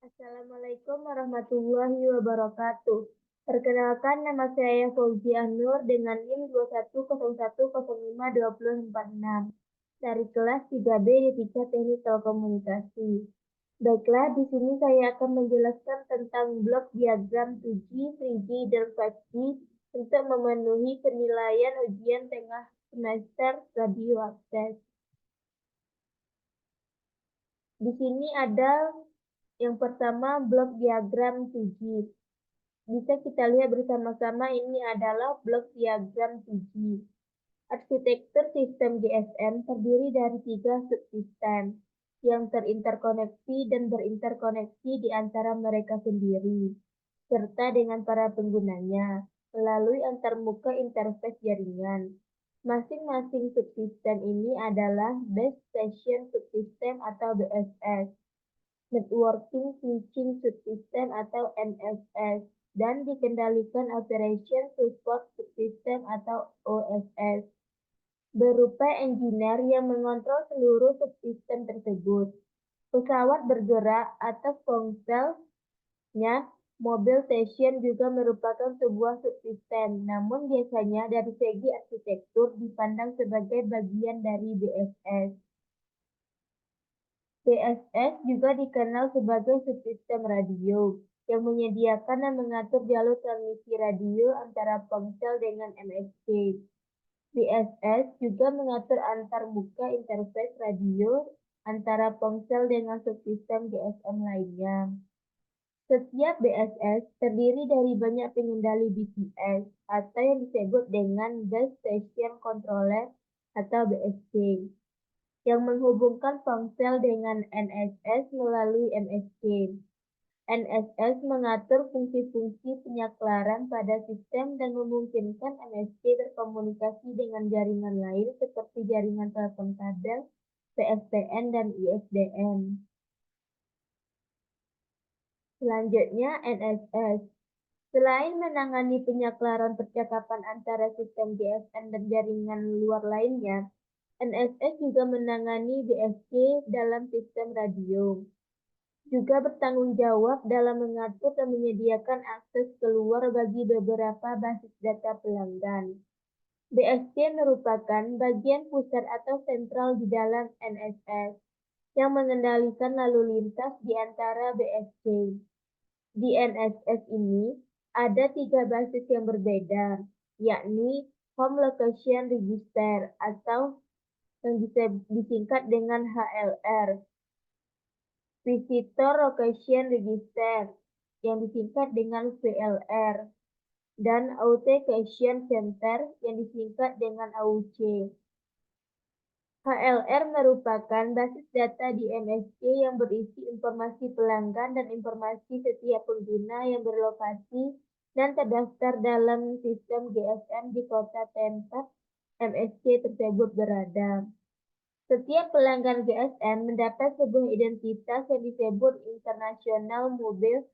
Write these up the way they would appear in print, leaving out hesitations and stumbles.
Assalamualaikum warahmatullahi wabarakatuh. Perkenalkan, nama saya Fauzia Nur dengan NIM 2101052046 dari kelas 3B Divika Teknik Telekomunikasi. Baiklah, di sini saya akan menjelaskan tentang blok diagram 2G, 3G, dan 5G untuk memenuhi penilaian ujian tengah semester radio akses. Di sini ada yang pertama blok diagram 2G. Bisa kita lihat bersama-sama ini adalah blok diagram 2G. Arsitektur sistem GSM terdiri dari 3 subsistem yang terinterkoneksi dan berinterkoneksi di antara mereka sendiri, serta dengan para penggunanya melalui antarmuka interface jaringan. Masing-masing subsistem ini adalah Base Station Subsystem atau BSS, Networking Switching Subsystem atau NSS, dan dikendalikan Operation Support Subsystem atau OSS, berupa engineer yang mengontrol seluruh subsistem tersebut. Pesawat bergerak atau ponselnya, mobil station juga merupakan sebuah subsistem, namun biasanya dari segi arsitektur dipandang sebagai bagian dari BSS. BSS juga dikenal sebagai subsistem radio, yang menyediakan dan mengatur jalur transmisi radio antara ponsel dengan MSC. BSS juga mengatur antarmuka interface radio antara ponsel dengan subsistem GSM lainnya. Setiap BSS terdiri dari banyak pengendali BTS atau yang disebut dengan Base Station Controller atau BSC, yang menghubungkan ponsel dengan NSS melalui MSC. NSS mengatur fungsi-fungsi penyaklaran pada sistem dan memungkinkan MSC berkomunikasi dengan jaringan lain seperti jaringan telepon kabel, PSTN, dan ISDN. Selanjutnya, NSS. Selain menangani penyaklaran percakapan antara sistem GSM dan jaringan luar lainnya, NSS juga menangani BSC dalam sistem radio. Juga bertanggung jawab dalam mengatur dan menyediakan akses keluar bagi beberapa basis data pelanggan. BSC merupakan bagian pusat atau sentral di dalam NSS yang mengendalikan lalu lintas di antara BSC. Di NSS ini ada 3 basis yang berbeda, yakni Home Location Register atau yang bisa disingkat dengan HLR, Visitor Location Register yang disingkat dengan VLR, dan Authentication Center yang disingkat dengan AUC. HLR merupakan basis data di MSC yang berisi informasi pelanggan dan informasi setiap pengguna yang berlokasi dan terdaftar dalam sistem GSM di kota tempat MSC tersebut berada. Setiap pelanggan GSM mendapat sebuah identitas yang disebut International Mobile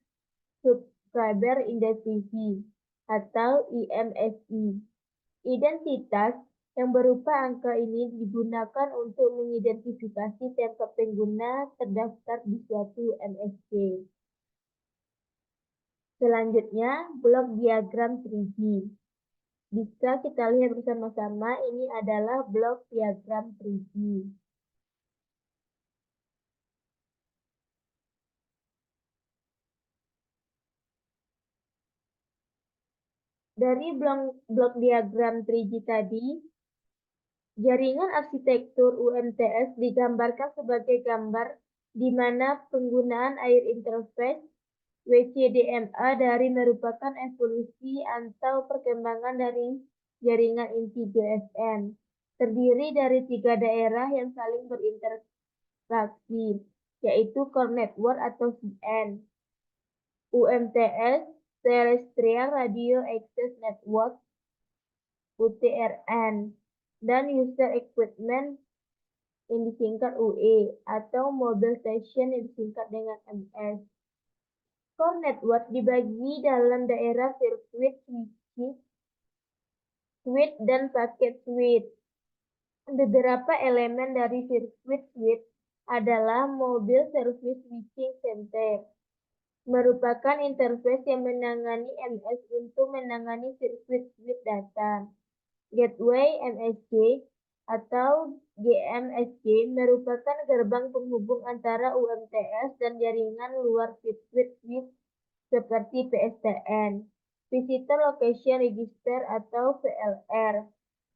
Subscriber Identity atau IMSI. Identitas yang berupa angka ini digunakan untuk mengidentifikasi tempat pengguna terdaftar di suatu MSC. Selanjutnya, blok diagram 3G. Bisa kita lihat bersama-sama, ini adalah blok diagram 3G. Dari blok diagram 3G tadi, jaringan arsitektur UMTS digambarkan sebagai gambar di mana penggunaan air interface WCDMA dari merupakan evolusi atau perkembangan dari jaringan inti GSM, terdiri dari 3 daerah yang saling berinteraksi, yaitu Core Network atau CN, UMTS, Terrestrial Radio Access Network, UTRN, dan User Equipment yang disingkat UE, atau Mobile Station yang disingkat dengan MS. Core Network dibagi dalam daerah sirkuit switch, dan paket switch. Beberapa elemen dari sirkuit switch adalah Mobile Service Switching Center, merupakan interface yang menangani MS untuk menangani sirkuit switch data. Gateway MSG atau GMSG merupakan gerbang penghubung antara UMTS dan jaringan luar sirkuit switch seperti PSTN, Visitor Location Register atau VLR,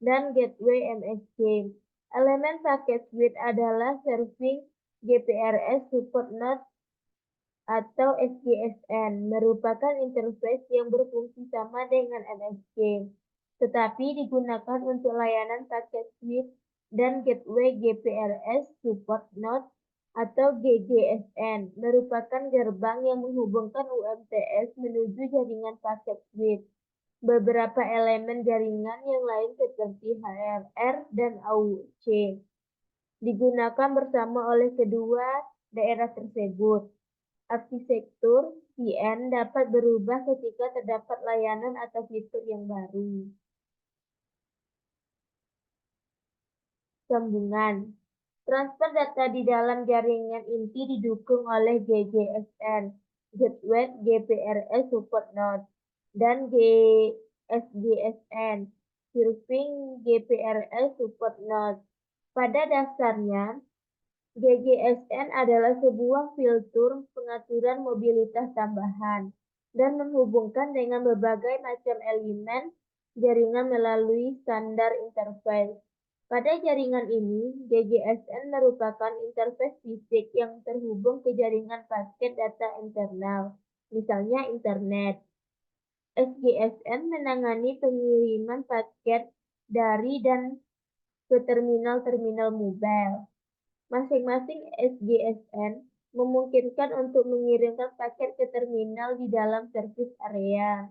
dan Gateway MSG. Elemen paket switch adalah Serving GPRS Support Node atau SGSN, merupakan interface yang berfungsi sama dengan MSG, tetapi digunakan untuk layanan paket switch dan gateway GPRS Support Node atau GGSN, merupakan gerbang yang menghubungkan UMTS menuju jaringan paket switch. Beberapa elemen jaringan yang lain seperti HRR dan AUC digunakan bersama oleh kedua daerah tersebut. Arsitektur CN dapat berubah ketika terdapat layanan atau fitur yang baru. Sambungan. Transfer data di dalam jaringan inti didukung oleh GGSN, Gateway GPRS Support Node, dan SGSN, Serving GPRS Support Node. Pada dasarnya, GGSN adalah sebuah filter pengaturan mobilitas tambahan dan menghubungkan dengan berbagai macam elemen jaringan melalui standar interface. Pada jaringan ini, GGSN merupakan interface fisik yang terhubung ke jaringan paket data internal, misalnya internet. SGSN menangani pengiriman paket dari dan ke terminal-terminal mobile. Masing-masing SGSN memungkinkan untuk mengirimkan paket ke terminal di dalam service area.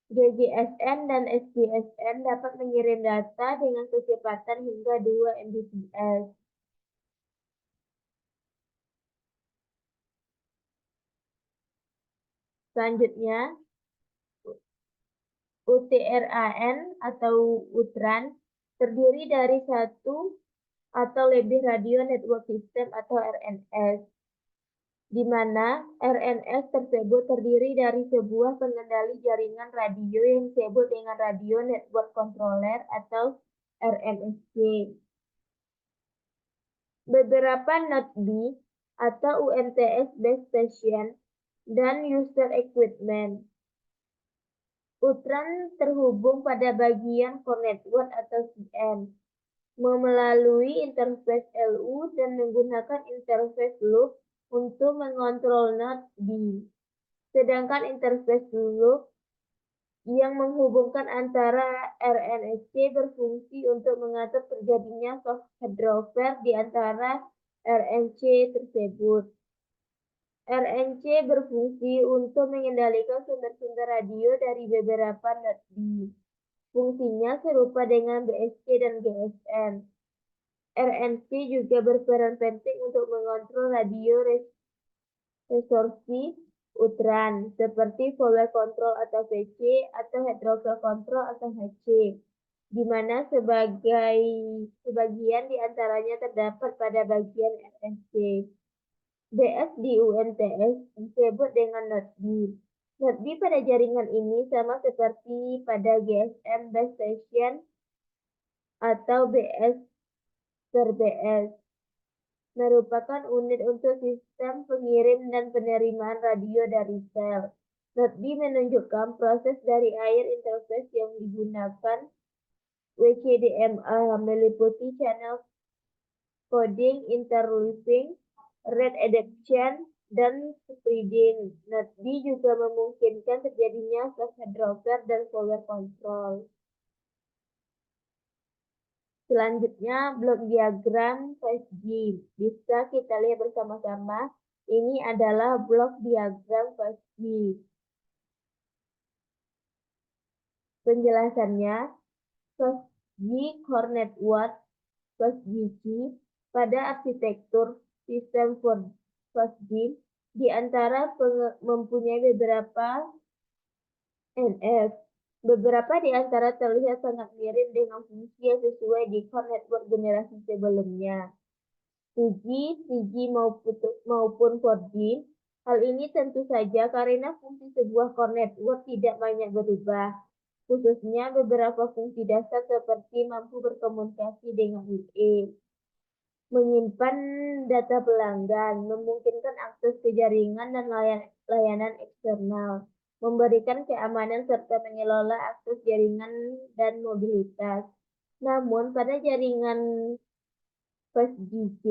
GGSN dan SGSN dapat mengirim data dengan kecepatan hingga 2 Mbps. Selanjutnya, UTRAN atau UTRAN terdiri dari satu atau lebih radio network system atau RNS, di mana RNS tersebut terdiri dari sebuah pengendali jaringan radio yang disebut dengan Radio Network Controller atau RNSC. Beberapa node B atau UMTS Base Station dan User Equipment. UTRAN terhubung pada bagian Core Network atau CN melalui interface LU dan menggunakan interface loop untuk mengontrol node B. Sedangkan interface loop yang menghubungkan antara RNSC berfungsi untuk mengatur terjadinya soft handover di antara RNC tersebut. RNC berfungsi untuk mengendalikan sumber-sumber radio dari beberapa node B. Fungsinya serupa dengan BSC dan GSM. RNC juga berperan penting untuk mengontrol radio resorsi UTRAN, seperti power control atau VC atau hydrophile control atau HC, di mana sebagian di antaranya terdapat pada bagian RNC. BS di UMTS disebut dengan node B. Node B pada jaringan ini sama seperti pada GSM Base Station atau BS per BS. Merupakan unit untuk sistem pengirim dan penerimaan radio dari sel. Node B menunjukkan proses dari air interface yang digunakan WCDMA meliputi channel coding, interleaving, rate adaptation, dan spreading. Node B juga memungkinkan terjadinya soft handover dan power control. Selanjutnya, blok diagram 5G. Bisa kita lihat bersama-sama. Ini adalah blok diagram 5G. Penjelasannya, 5G Core Network 5G pada arsitektur sistem 5G di antara mempunyai beberapa NF. Beberapa di antara terlihat sangat mirip dengan fungsi yang sesuai di Core Network generasi sebelumnya. 2G, 3G maupun 4G Hal ini tentu saja karena fungsi sebuah core network tidak banyak berubah, khususnya beberapa fungsi dasar seperti mampu berkomunikasi dengan IE, menyimpan data pelanggan, memungkinkan akses ke jaringan dan layanan eksternal, memberikan keamanan serta mengelola akses jaringan dan mobilitas. Namun, pada jaringan 5G,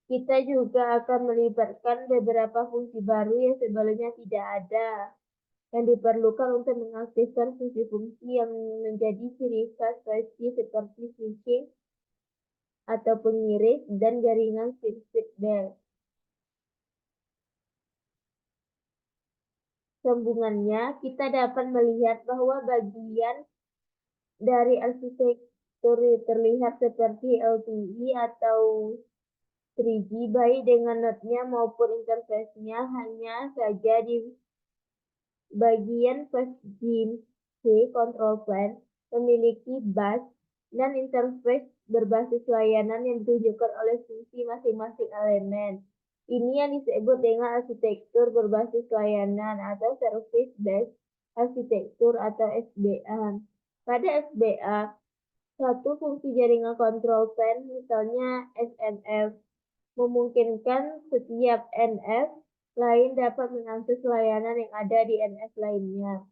kita juga akan melibatkan beberapa fungsi baru yang sebelumnya tidak ada, yang diperlukan untuk mengaktifkan fungsi-fungsi yang menjadi ciri khas 5G seperti switching atau pengiris dan jaringan sirkuit belt. Sambungannya, kita dapat melihat bahwa bagian dari arsitektur terlihat seperti LTE atau 3G, baik dengan node-nya maupun interface-nya, hanya saja di bagian 5G control plane memiliki bus dan interface berbasis layanan yang ditunjukkan oleh fungsi masing-masing elemen. Ini yang disebut dengan arsitektur berbasis layanan atau service based arsitektur atau SBA. Pada SBA, satu fungsi jaringan control plane, misalnya SNF, memungkinkan setiap NF lain dapat mengakses layanan yang ada di NF lainnya.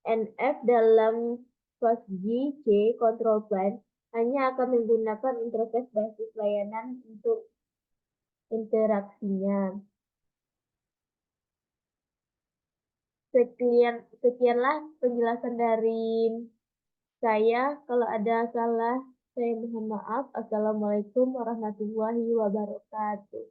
NF dalam 5G control plane hanya akan menggunakan interface basis layanan untuk interaksinya. Sekianlah penjelasan dari saya. Kalau ada salah, saya mohon maaf. Assalamualaikum warahmatullahi wabarakatuh.